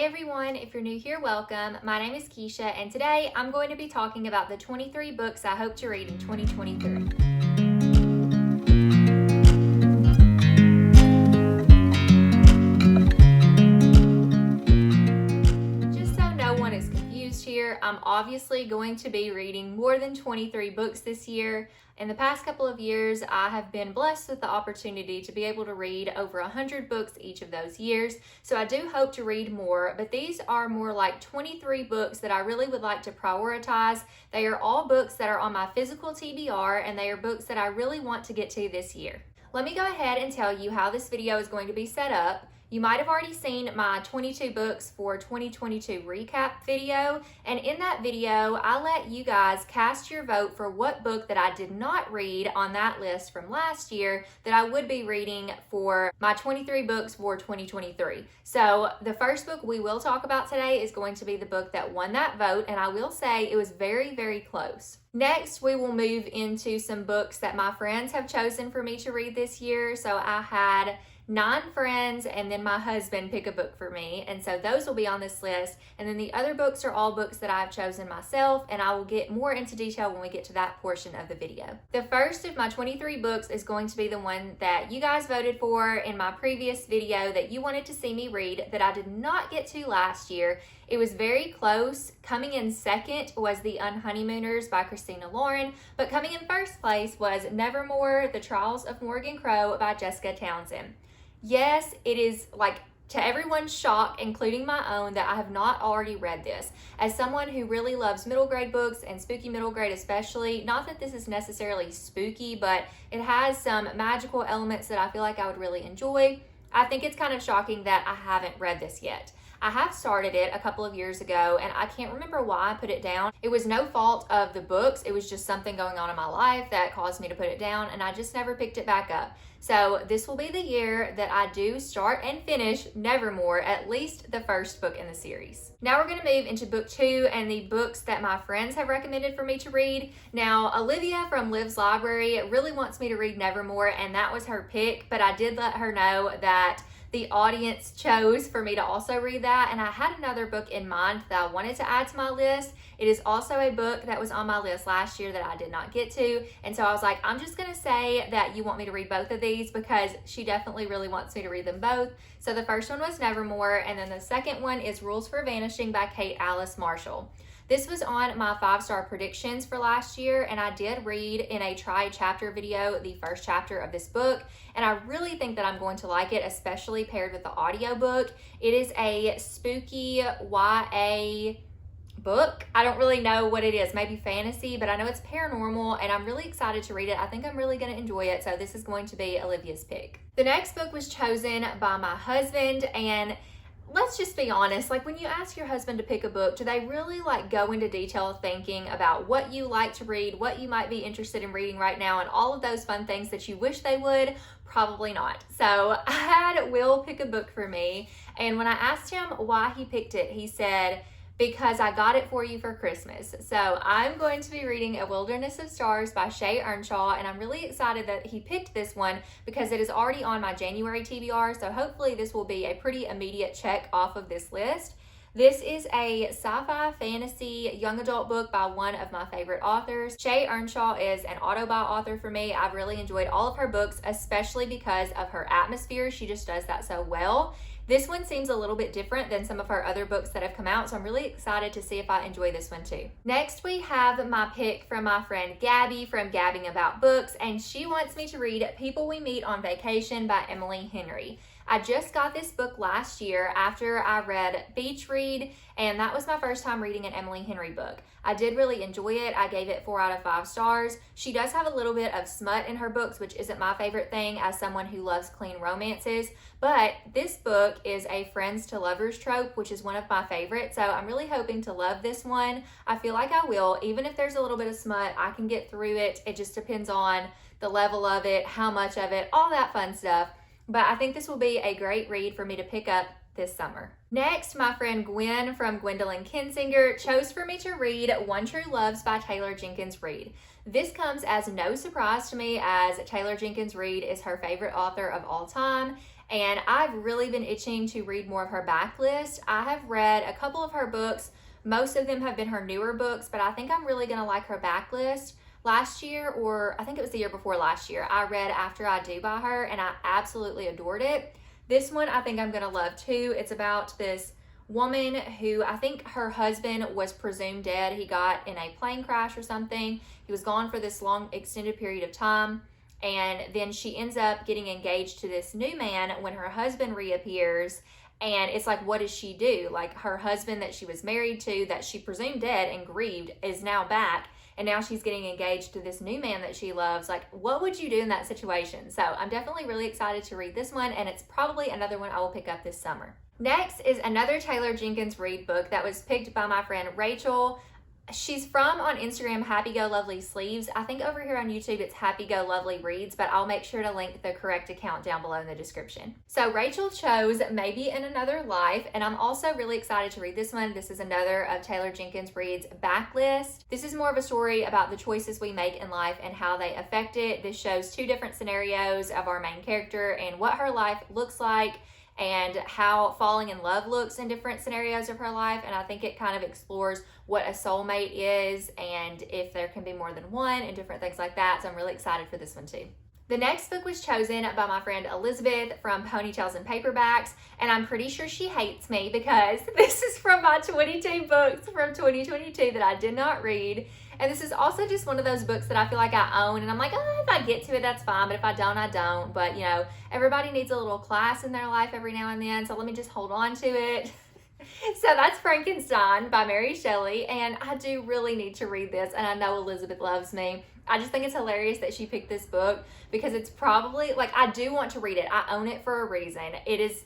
everyone, if you're new here, welcome. My name is Keisha, and today I'm going to be talking about the 23 books I hope to read in 2023. Here, I'm obviously going to be reading more than 23 books this year. In the past couple of years, I have been blessed with the opportunity to be able to read over 100 books each of those years. So I do hope to read more, but these are more like 23 books that I really would like to prioritize. They are all books that are on my physical TBR, and they are books that I really want to get to this year. Let me go ahead and tell you how this video is going to be set up. You might have already seen my 22 books for 2022 recap video, and in that video I let you guys cast your vote for what book that I did not read on that list from last year that I would be reading for my 23 books for 2023. So the first book we will talk about today is going to be the book that won that vote, and I will say it was very, very close. Next, we will move into some books that my friends have chosen for me to read this year. So I had 9 friends and then my husband pick a book for me, and so those will be on this list. And then the other books are all books that I've chosen myself, and I will get more into detail when we get to that portion of the video. The first of my 23 books is going to be the one that you guys voted for in my previous video that you wanted to see me read that I did not get to last year. It was very close. Coming in second was The Unhoneymooners by Christina Lauren, but coming in first place was Nevermore, The Trials of Morgan Crow by Jessica Townsend. Yes, it is like to everyone's shock, including my own, that I have not already read this. As someone who really loves middle grade books and spooky middle grade especially, not that this is necessarily spooky, but it has some magical elements that I feel like I would really enjoy. I think it's kind of shocking that I haven't read this yet. I have started it a couple of years ago, and I can't remember why I put it down. It was no fault of the books. It was just something going on in my life that caused me to put it down, and I just never picked it back up. So this will be the year that I do start and finish Nevermore, at least the first book in the series. Now we're going to move into book 2 and the books that my friends have recommended for me to read. Now, Olivia from Liv's Library really wants me to read Nevermore, and that was her pick, but I did let her know that the audience chose for me to also read that, and I had another book in mind that I wanted to add to my list. It is also a book that was on my list last year that I did not get to, and so I was like, I'm just going to say that you want me to read both of these because she definitely really wants me to read them both. So the first one was Nevermore, and then the second one is Rules for Vanishing by Kate Alice Marshall. This was on my 5-star predictions for last year, and I did read in a try chapter video the first chapter of this book, and I really think that I'm going to like it, especially paired with the audiobook. It is a spooky YA book. I don't really know what it is, maybe fantasy, but I know it's paranormal, and I'm really excited to read it. I think I'm really going to enjoy it, so this is going to be Olivia's pick. The next book was chosen by my husband, and let's just be honest, like when you ask your husband to pick a book, do they really like go into detail thinking about what you like to read, what you might be interested in reading right now, and all of those fun things that you wish they would? Probably not. So I had Will pick a book for me, and when I asked him why he picked it, he said, because I got it for you for Christmas. So I'm going to be reading A Wilderness of Stars by Shea Ernshaw, and I'm really excited that he picked this one because it is already on my January TBR, so hopefully this will be a pretty immediate check off of this list. This is a sci-fi fantasy young adult book by one of my favorite authors. Shea Ernshaw is an autobi author for me. I've really enjoyed all of her books, especially because of her atmosphere. She just does that so well. This one seems a little bit different than some of her other books that have come out, so I'm really excited to see if I enjoy this one too. Next, we have my pick from my friend Gabby from Gabbing About Books, and she wants me to read People We Meet on Vacation by Emily Henry. I just got this book last year after I read Beach Read, and that was my first time reading an Emily Henry book. I did really enjoy it. I gave it 4 out of 5 stars. She does have a little bit of smut in her books, which isn't my favorite thing as someone who loves clean romances, but this book is a friends to lovers trope, which is one of my favorites, so I'm really hoping to love this one. I feel like I will. Even if there's a little bit of smut, I can get through it. It just depends on the level of it, how much of it, all that fun stuff. But I think this will be a great read for me to pick up this summer. Next, my friend Gwen from Gwendolyn Kinsinger chose for me to read One True Loves by Taylor Jenkins Reid. This comes as no surprise to me, as Taylor Jenkins Reid is her favorite author of all time, and I've really been itching to read more of her backlist. I have read a couple of her books. Most of them have been her newer books, but I think I'm really going to like her backlist. Last year, or I think it was the year before last year, I read After I Do by her, and I absolutely adored it. This one I think I'm going to love too. It's about this woman who, I think her husband was presumed dead. He got in a plane crash or something. He was gone for this long extended period of time. And then she ends up getting engaged to this new man when her husband reappears. And it's like, what does she do? Like, her husband that she was married to, that she presumed dead and grieved, is now back. And now she's getting engaged to this new man that she loves. Like, what would you do in that situation? So I'm definitely really excited to read this one, and it's probably another one I will pick up this summer. Next is another Taylor Jenkins Reid book that was picked by my friend Rachel. She's from, on Instagram, Happy Go Lovely Sleeves. I think over here on YouTube it's Happy Go Lovely Reads, but I'll make sure to link the correct account down below in the description. So Rachel chose Maybe in Another Life, and I'm also really excited to read this one. This is another of Taylor Jenkins Reid's backlist. This is more of a story about the choices we make in life and how they affect it. This shows two different scenarios of our main character and what her life looks like, and how falling in love looks in different scenarios of her life. And I think it kind of explores what a soulmate is and if there can be more than one and different things like that. So I'm really excited for this one too. The next book was chosen by my friend Elizabeth from Ponytails and Paperbacks, and I'm pretty sure she hates me because this is from my 22 books from 2022 that I did not read. And this is also just one of those books that I feel like I own, and I'm like, oh, if I get to it, that's fine, but if I don't, I don't. But, you know, everybody needs a little class in their life every now and then, so let me just hold on to it. So that's Frankenstein by Mary Shelley, and I do really need to read this, and I know Elizabeth loves me. I just think it's hilarious that she picked this book because it's probably, like, I do want to read it. I own it for a reason.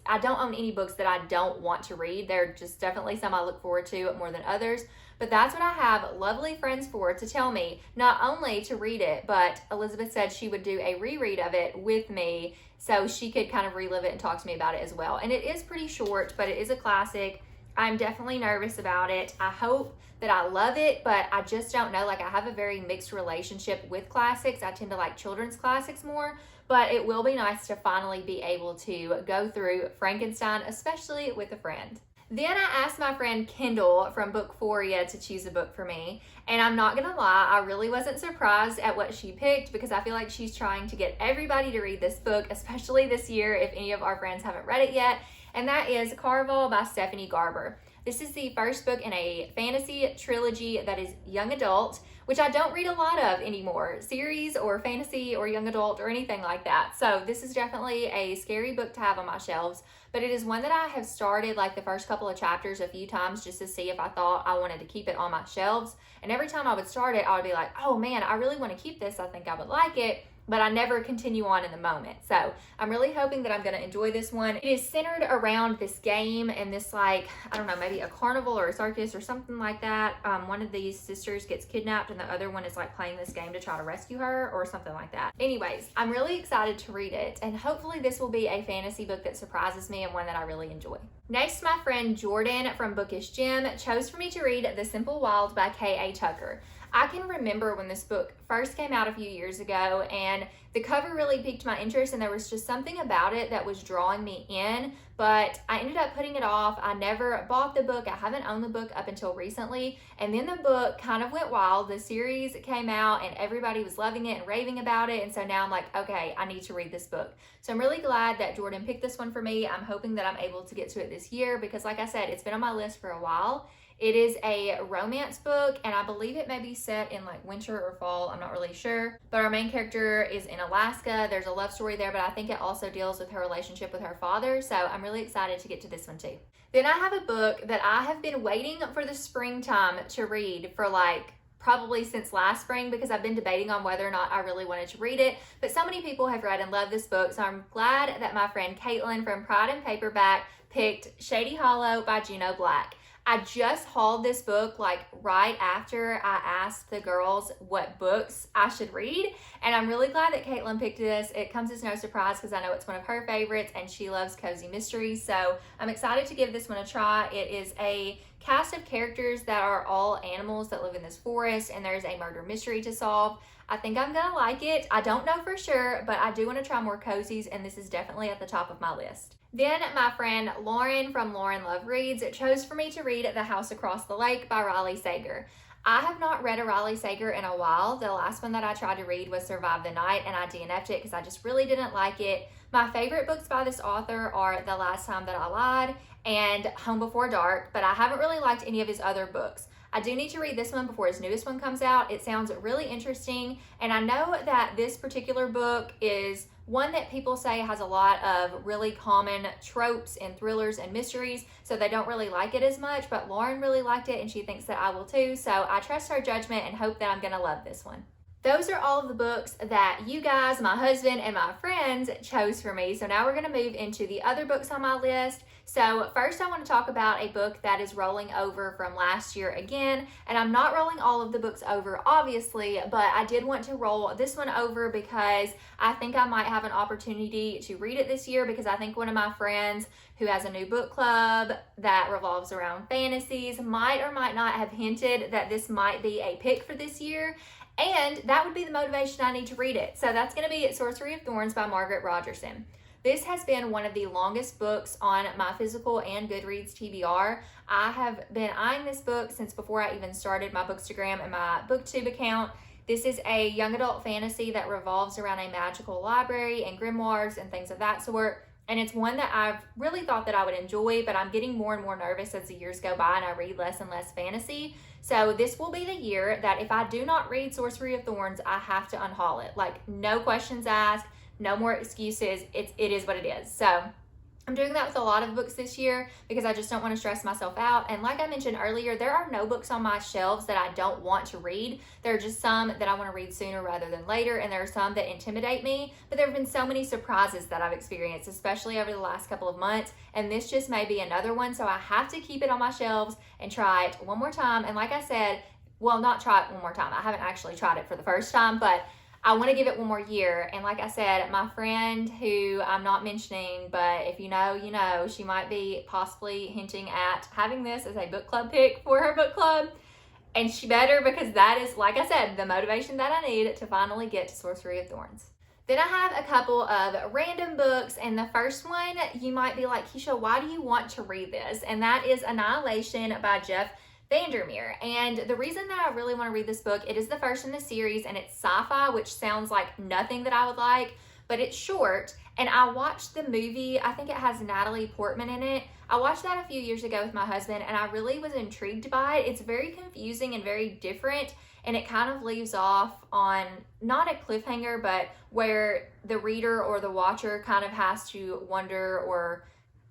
I don't own any books that I don't want to read. They're just definitely some I look forward to more than others. But that's what I have lovely friends for, to tell me not only to read it, but Elizabeth said she would do a reread of it with me so she could kind of relive it and talk to me about it as well. And it is pretty short, but it is a classic. I'm definitely nervous about it. I hope that I love it, but I just don't know. Like, I have a very mixed relationship with classics. I tend to like children's classics more, but it will be nice to finally be able to go through Frankenstein, especially with a friend. Then I asked my friend Kendall from Bookphoria to choose a book for me, and I'm not gonna lie, I really wasn't surprised at what she picked because I feel like she's trying to get everybody to read this book, especially this year if any of our friends haven't read it yet, and that is Caraval by Stephanie Garber. This is the first book in a fantasy trilogy that is young adult, which I don't read a lot of anymore, series or fantasy or young adult or anything like that. So this is definitely a scary book to have on my shelves, but it is one that I have started like the first couple of chapters a few times just to see if I thought I wanted to keep it on my shelves. And every time I would start it, I would be like, oh man, I really want to keep this. I think I would like it. But I never continue on in the moment. So I'm really hoping that I'm going to enjoy this one. It is centered around this game and this, like, I don't know, maybe a carnival or a circus or something like that. One of these sisters gets kidnapped and the other one is like playing this game to try to rescue her or something like that. Anyways, I'm really excited to read it, and hopefully this will be a fantasy book that surprises me and one that I really enjoy. Next, my friend Jordan from Bookish Gem chose for me to read The Simple Wild by K.A. Tucker. I can remember when this book first came out a few years ago, and the cover really piqued my interest, and there was just something about it that was drawing me in, but I ended up putting it off. I never bought the book. I haven't owned the book up until recently, and then the book kind of went wild. The series came out, and everybody was loving it and raving about it, and so now I'm like, okay, I need to read this book. So I'm really glad that Jordan picked this one for me. I'm hoping that I'm able to get to it this year because, like I said, it's been on my list for a while. It is a romance book, and I believe it may be set in like winter or fall. I'm not really sure. But our main character is in Alaska. There's a love story there, but I think it also deals with her relationship with her father. So I'm really excited to get to this one too. Then I have a book that I have been waiting for the springtime to read for like probably since last spring because I've been debating on whether or not I really wanted to read it. But so many people have read and loved this book. So I'm glad that my friend Caitlin from Pride and Paperback picked Shady Hollow by Juneau Black. I just hauled this book like right after I asked the girls what books I should read, and I'm really glad that Caitlin picked this. It comes as no surprise because I know it's one of her favorites and she loves cozy mysteries, so I'm excited to give this one a try. It is a cast of characters that are all animals that live in this forest, and there's a murder mystery to solve. I think I'm gonna like it. I don't know for sure, but I do want to try more cozies, and this is definitely at the top of my list. Then my friend Lauren from Lauren Love Reads chose for me to read The House Across the Lake by Riley Sager. I have not read a Riley Sager in a while. The last one that I tried to read was Survive the Night, and I DNF'd it because I just really didn't like it. My favorite books by this author are The Last Time That I Lied and Home Before Dark, but I haven't really liked any of his other books. I do need to read this one before his newest one comes out. It sounds really interesting, and I know that this particular book is one that people say has a lot of really common tropes and thrillers and mysteries, so they don't really like it as much, but Lauren really liked it and she thinks that I will too, so I trust her judgment and hope that I'm gonna love this one. Those are all of the books that you guys, my husband, and my friends chose for me. So now we're gonna move into the other books on my list. So first I want to talk about a book that is rolling over from last year again. And I'm not rolling all of the books over, obviously, but I did want to roll this one over because I think I might have an opportunity to read it this year, because I think one of my friends who has a new book club that revolves around fantasies might or might not have hinted that this might be a pick for this year. And that would be the motivation I need to read it. So that's going to be Sorcery of Thorns by Margaret Rogerson. This has been one of the longest books on my physical and Goodreads TBR. I have been eyeing this book since before I even started my Bookstagram and my BookTube account. This is a young adult fantasy that revolves around a magical library and grimoires and things of that sort. And it's one that I've really thought that I would enjoy, but I'm getting more and more nervous as the years go by and I read less and less fantasy. So this will be the year that if I do not read Sorcery of Thorns, I have to unhaul it. Like, no questions asked, no more excuses. It is what it is. So I'm doing that with a lot of books this year because I just don't want to stress myself out. And like I mentioned earlier, there are no books on my shelves that I don't want to read. There are just some that I want to read sooner rather than later, and there are some that intimidate me. But there have been so many surprises that I've experienced, especially over the last couple of months, and this just may be another one. So I have to keep it on my shelves and try it one more time. And like I said, well, not try it one more time. I haven't actually tried it for the first time, but I want to give it one more year. And like I said, my friend who I'm not mentioning, but if you know, you know, she might be possibly hinting at having this as a book club pick for her book club. And she better, because that is, like I said, the motivation that I need to finally get to Sorcery of Thorns. Then I have a couple of random books, and the first one, you might be like, Keisha, why do you want to read this? And that is Annihilation by Jeff Vandermeer. And the reason that I really want to read this book, it is the first in the series, and it's sci-fi, which sounds like nothing that I would like, but it's short. And I watched the movie, I think it has Natalie Portman in it. I watched that a few years ago with my husband, and I really was intrigued by it. It's very confusing and very different, and it kind of leaves off on not a cliffhanger, but where the reader or the watcher kind of has to wonder or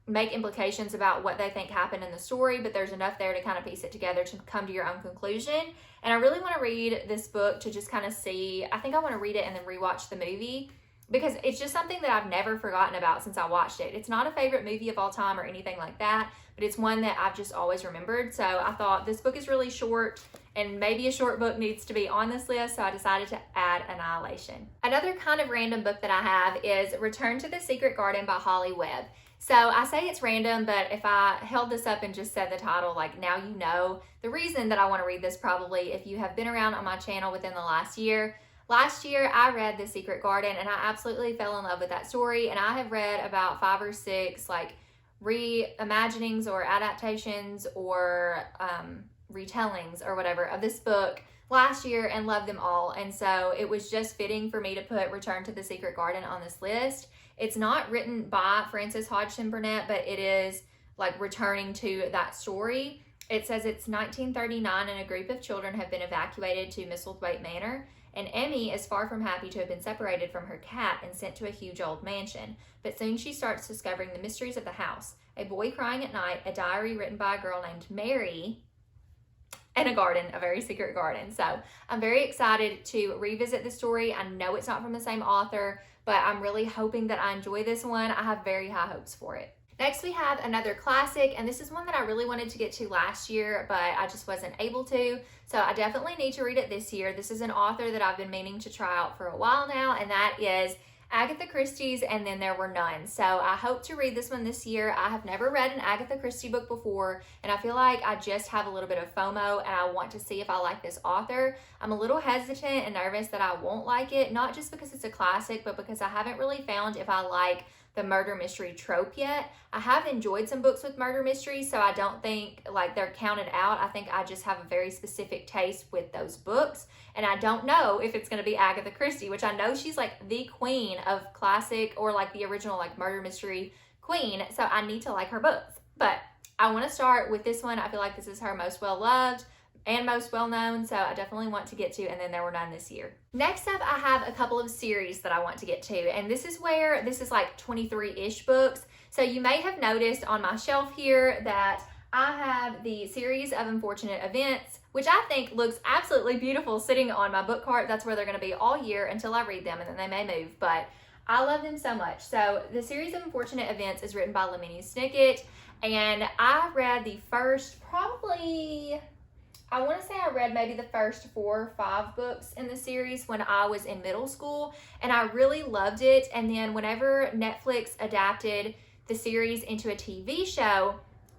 make implications about what they think happened in the story, but there's enough there to kind of piece it together to come to your own conclusion. And I really want to read this book to just kind of see, I think I want to read it and then rewatch the movie, because it's just something that I've never forgotten about since I watched it. It's not a favorite movie of all time or anything like that, but it's one that I've just always remembered. So I thought this book is really short, and maybe a short book needs to be on this list, so I decided to add Annihilation. Another kind of random book that I have is Return to the Secret Garden by Holly Webb. So I say it's random, but if I held this up and just said the title, like, now you know the reason that I want to read this, probably if you have been around on my channel within the last year. Last year, I read The Secret Garden, and I absolutely fell in love with that story, and I have read about 5 or 6, like, reimaginings or adaptations or retellings or whatever of this book last year and loved them all. And so it was just fitting for me to put Return to the Secret Garden on this list. It's not written by Frances Hodgson Burnett, but it is like returning to that story. It says it's 1939 and a group of children have been evacuated to Misselthwaite Manor, and Emmy is far from happy to have been separated from her cat and sent to a huge old mansion. But soon she starts discovering the mysteries of the house. A boy crying at night, a diary written by a girl named Mary, and a garden, a very secret garden. So I'm very excited to revisit the story. I know it's not from the same author, but I'm really hoping that I enjoy this one. I have very high hopes for it. Next, we have another classic, and this is one that I really wanted to get to last year, but I just wasn't able to. So I definitely need to read it this year. This is an author that I've been meaning to try out for a while now, and that is Agatha Christie's And Then There Were None. So I hope to read this one this year. I have never read an Agatha Christie book before, and I feel like I just have a little bit of FOMO and I want to see if I like this author. I'm a little hesitant and nervous that I won't like it, not just because it's a classic, but because I haven't really found if I like the murder mystery trope yet. I have enjoyed some books with murder mysteries, so I don't think like they're counted out. I think I just have a very specific taste with those books, and I don't know if it's going to be Agatha Christie, which I know she's like the queen of classic or like the original like murder mystery queen, so I need to like her books. But I want to start with this one. I feel like this is her most well-loved and most well-known, so I definitely want to get to And Then There Were None this year. Next up, I have a couple of series that I want to get to, and this is like 23-ish books. So you may have noticed on my shelf here that I have the series of Unfortunate Events, which I think looks absolutely beautiful sitting on my book cart. That's where they're going to be all year until I read them, and then they may move, but I love them so much. So the series of Unfortunate Events is written by Lamini Snicket, and I read the first I want to say I read maybe the first 4 or 5 books in the series when I was in middle school, and I really loved it. And then whenever Netflix adapted the series into a TV show,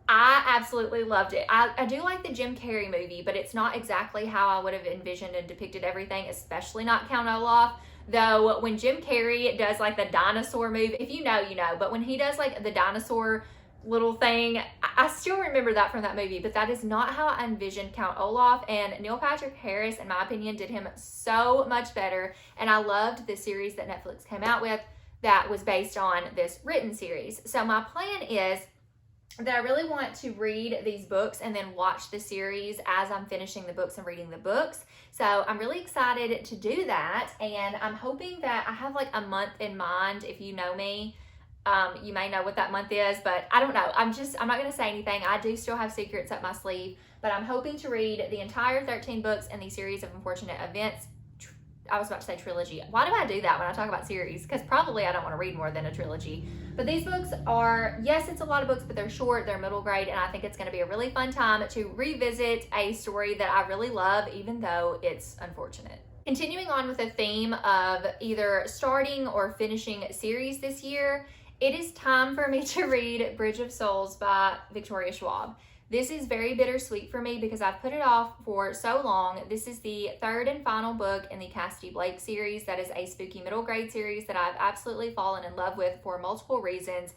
I absolutely loved it. I do like the Jim Carrey movie, but it's not exactly how I would have envisioned and depicted everything, especially not Count Olaf. Though when Jim Carrey does like the dinosaur move, if you know, you know, but when he does like the dinosaur little thing, I still remember that from that movie, but that is not how I envisioned Count Olaf, and Neil Patrick Harris, in my opinion, did him so much better, and I loved the series that Netflix came out with that was based on this written series. So my plan is that I really want to read these books and then watch the series as I'm finishing the books and reading the books. So I'm really excited to do that, and I'm hoping that I have like a month in mind. If you know me, you may know what that month is, but I don't know. I'm not going to say anything. I do still have secrets up my sleeve, but I'm hoping to read the entire 13 books in the series of Unfortunate Events. I was about to say trilogy. Why do I do that when I talk about series? Because probably I don't want to read more than a trilogy. But these books are, yes, it's a lot of books, but they're short, they're middle grade, and I think it's going to be a really fun time to revisit a story that I really love, even though it's unfortunate. Continuing on with the theme of either starting or finishing series this year, it is time for me to read Bridge of Souls by Victoria Schwab. This is very bittersweet for me because I've put it off for so long. This is the 3rd and final book in the Cassidy Blake series. That is a spooky middle grade series that I've absolutely fallen in love with for multiple reasons.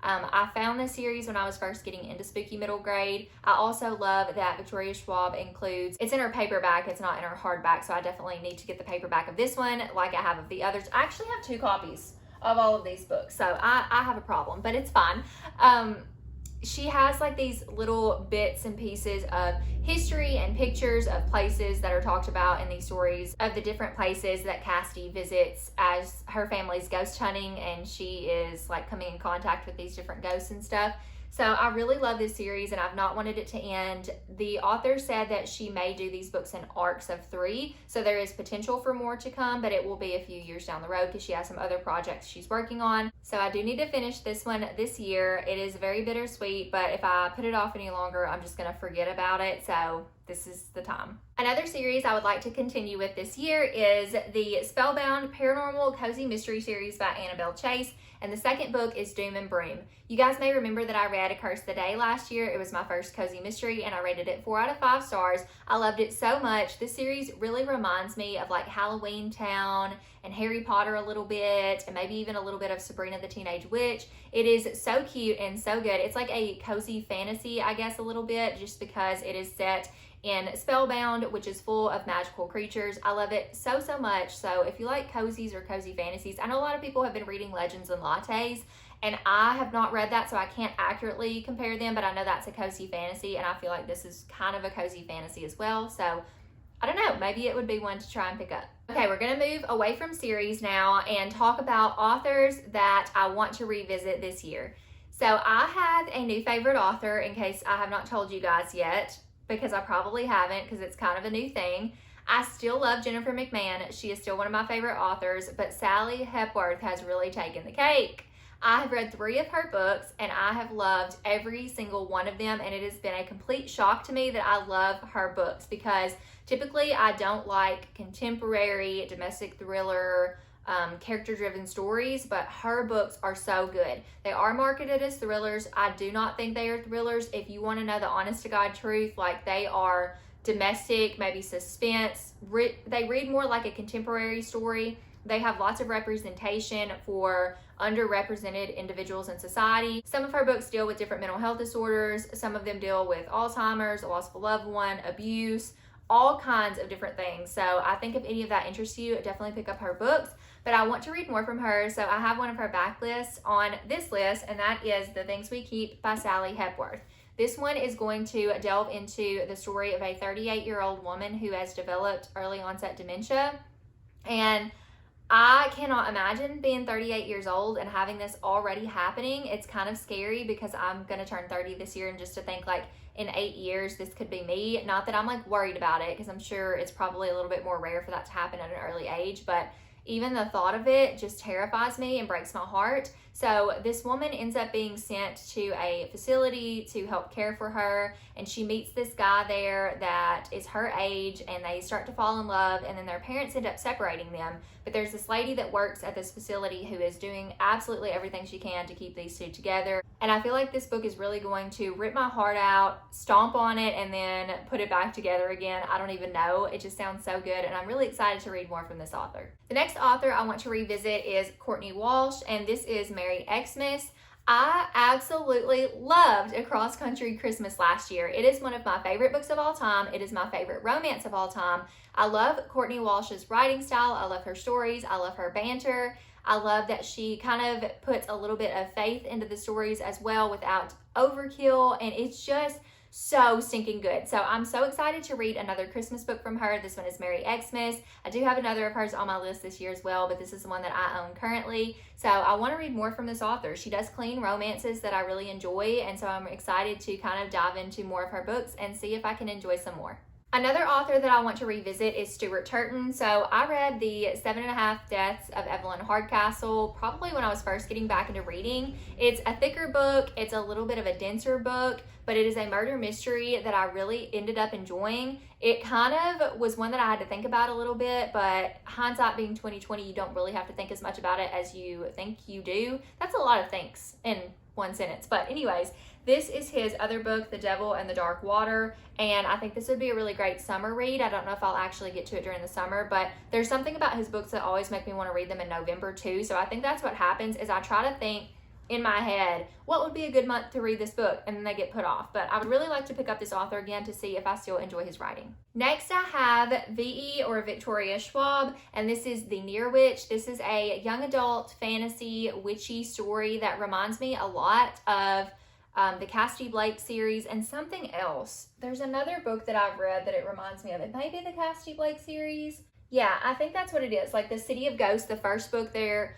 I found this series when I was first getting into spooky middle grade. I also love that Victoria Schwab includes, it's in her paperback, it's not in her hardback, so I definitely need to get the paperback of this one like I have of the others. I actually have 2 copies of all of these books, so I have a problem, but it's fine. She has like these little bits and pieces of history and pictures of places that are talked about in these stories, of the different places that Cassidy visits as her family's ghost hunting, and she is like coming in contact with these different ghosts and stuff. So I really love this series, and I've not wanted it to end. The author said that she may do these books in arcs of 3, so there is potential for more to come, but it will be a few years down the road because she has some other projects she's working on. So I do need to finish this one this year. It is very bittersweet, but if I put it off any longer, I'm just going to forget about it. So this is the time. Another series I would like to continue with this year is the Spellbound Paranormal Cozy Mystery series by Annabelle Chase, and the second book is Doom and Broom. You guys may remember that I read A Curse of the Day last year. It was my first cozy mystery, and I rated it 4 out of 5 stars. I loved it so much. This series really reminds me of like Halloween Town and Harry Potter a little bit, and maybe even a little bit of Sabrina the Teenage Witch. It is so cute and so good. It's like a cozy fantasy, I guess, a little bit, just because it is set in Spellbound, which is full of magical creatures. I love it so much. So if you like cozies or cozy fantasies, I know a lot of people have been reading Legends and Lattes, and I have not read that, so I can't accurately compare them, but I know that's a cozy fantasy, and I feel like this is kind of a cozy fantasy as well. So I don't know, maybe it would be one to try and pick up. Okay, we're gonna move away from series now and talk about authors that I want to revisit this year. So I have a new favorite author, in case I have not told you guys yet, because I probably haven't, because it's kind of a new thing. I still love Jennifer McMahon. She is still one of my favorite authors, but Sally Hepworth has really taken the cake. I have read 3 of her books, and I have loved every single one of them, and it has been a complete shock to me that I love her books, because typically I don't like contemporary, domestic thriller, character-driven stories, but her books are so good. They are marketed as thrillers. I do not think they are thrillers. If you want to know the honest-to-God truth, like, they are domestic, maybe suspense. They read more like a contemporary story. They have lots of representation for underrepresented individuals in society. Some of her books deal with different mental health disorders. Some of them deal with Alzheimer's, a loss of a loved one, abuse, all kinds of different things. So I think if any of that interests you, definitely pick up her books. But I want to read more from her, so I have one of her backlists on this list, and that is The Things We Keep by Sally Hepworth. This one is going to delve into the story of a 38-year-old woman who has developed early onset dementia. And I cannot imagine being 38 years old and having this already happening. It's kind of scary because I'm going to turn 30 this year, and just to think like in 8 years this could be me. Not that I'm like worried about it, because I'm sure it's probably a little bit more rare for that to happen at an early age, but even the thought of it just terrifies me and breaks my heart. So this woman ends up being sent to a facility to help care for her, and she meets this guy there that is her age, and they start to fall in love, and then their parents end up separating them. But there's this lady that works at this facility who is doing absolutely everything she can to keep these two together. And I feel like this book is really going to rip my heart out, stomp on it, and then put it back together again. I don't even know. It just sounds so good, and I'm really excited to read more from this author. The next author I want to revisit is Courtney Walsh, and this is Merry Xmas. I absolutely loved A Cross Country Christmas last year. It is one of my favorite books of all time. It is my favorite romance of all time. I love Courtney Walsh's writing style. I love her stories. I love her banter. I love that she kind of puts a little bit of faith into the stories as well without overkill, and it's just so stinking good. So I'm so excited to read another Christmas book from her. This one is Merry Xmas. I do have another of hers on my list this year as well, but this is the one that I own currently. So I want to read more from this author. She does clean romances that I really enjoy, and so I'm excited to kind of dive into more of her books and see if I can enjoy some more. Another author that I want to revisit is Stuart Turton. So I read the 7.5 Deaths of Evelyn Hardcastle probably when I was first getting back into reading. It's a thicker book. It's a little bit of a denser book, but it is a murder mystery that I really ended up enjoying. It kind of was one that I had to think about a little bit, but hindsight being 2020, you don't really have to think as much about it as you think you do. That's a lot of thinks in one sentence. But anyways, this is his other book, The Devil and the Dark Water, and I think this would be a really great summer read. I don't know if I'll actually get to it during the summer, but there's something about his books that always make me want to read them in November too. So I think that's what happens, is I try to think in my head, what would be a good month to read this book, and then they get put off. But I would really like to pick up this author again to see if I still enjoy his writing. Next, I have V.E. or Victoria Schwab, and this is The Near Witch. This is a young adult fantasy witchy story that reminds me a lot of the Cassidy Blake series and something else. There's another book that I've read that it reminds me of. It may be the Cassidy Blake series. Yeah, I think that's what it is. Like the City of Ghosts, the first book there.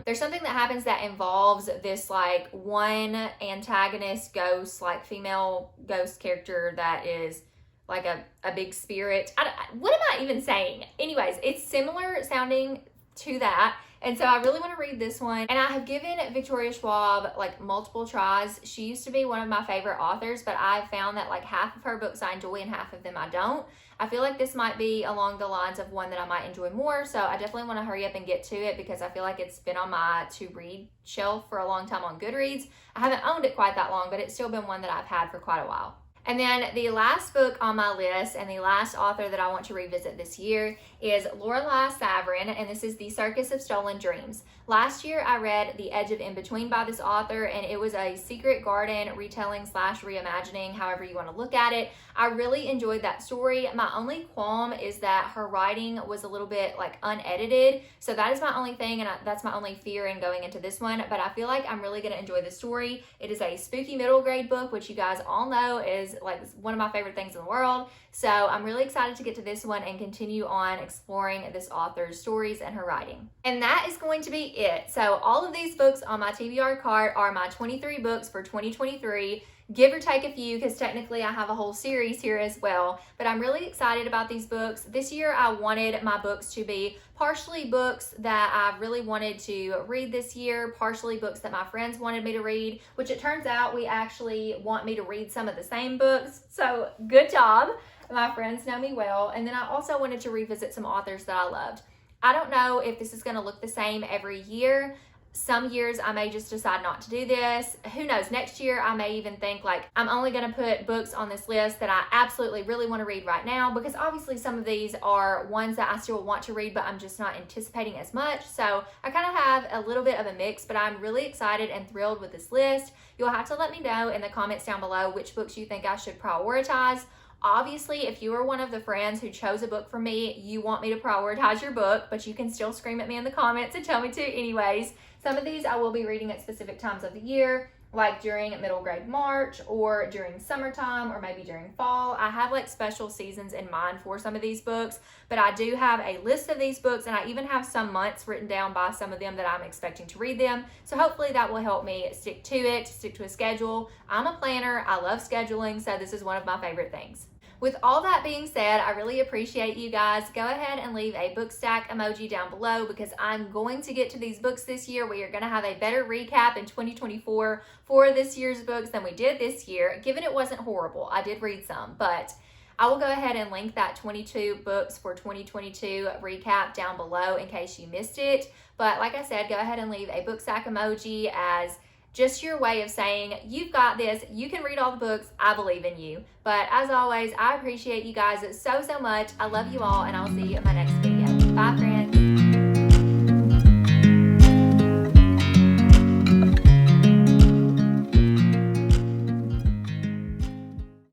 There's something that happens that involves this like one antagonist ghost, like female ghost character that is like a big spirit. What am I even saying? Anyways, it's similar sounding to that. And so I really want to read this one. And I have given Victoria Schwab like multiple tries. She used to be one of my favorite authors, but I've found that like half of her books I enjoy and half of them I don't. I feel like this might be along the lines of one that I might enjoy more. So I definitely want to hurry up and get to it because I feel like it's been on my to read shelf for a long time on Goodreads. I haven't owned it quite that long, but it's still been one that I've had for quite a while. And then the last book on my list and the last author that I want to revisit this year is Lorelei Saverin, and this is The Circus of Stolen Dreams. Last year I read The Edge of In-Between by this author, and it was a secret garden retelling / reimagining, however you want to look at it. I really enjoyed that story. My only qualm is that her writing was a little bit like unedited, so that is my only thing, and that's my only fear in going into this one, but I feel like I'm really going to enjoy the story. It is a spooky middle grade book, which you guys all know is like one of my favorite things in the world. So I'm really excited to get to this one and continue on exploring this author's stories and her writing. And that is going to be it. So all of these books on my TBR card are my 23 books for 2023. Give or take a few, because technically I have a whole series here as well. But I'm really excited about these books. This year I wanted my books to be partially books that I really wanted to read this year, partially books that my friends wanted me to read, which it turns out we actually want me to read some of the same books. So good job. My friends know me well. And then I also wanted to revisit some authors that I loved. I don't know if this is going to look the same every year. Some years I may just decide not to do this. Who knows? Next year I may even think like I'm only going to put books on this list that I absolutely really want to read right now, because obviously some of these are ones that I still want to read but I'm just not anticipating as much. So I kind of have a little bit of a mix, but I'm really excited and thrilled with this list. You'll have to let me know in the comments down below which books you think I should prioritize. Obviously, if you are one of the friends who chose a book for me, you want me to prioritize your book, but you can still scream at me in the comments and tell me to anyways. Some of these I will be reading at specific times of the year, like during middle grade March or during summertime or maybe during fall. I have like special seasons in mind for some of these books, but I do have a list of these books and I even have some months written down by some of them that I'm expecting to read them. So hopefully that will help me stick to it, stick to a schedule. I'm a planner. I love scheduling, so this is one of my favorite things. With all that being said, I really appreciate you guys. Go ahead and leave a book stack emoji down below, because I'm going to get to these books this year. We are going to have a better recap in 2024 for this year's books than we did this year, given it wasn't horrible. I did read some, but I will go ahead and link that 22 books for 2022 recap down below in case you missed it. But like I said, go ahead and leave a book stack emoji as just your way of saying, you've got this, you can read all the books, I believe in you. But as always, I appreciate you guys so much. I love you all, and I'll see you in my next video. Bye, friends.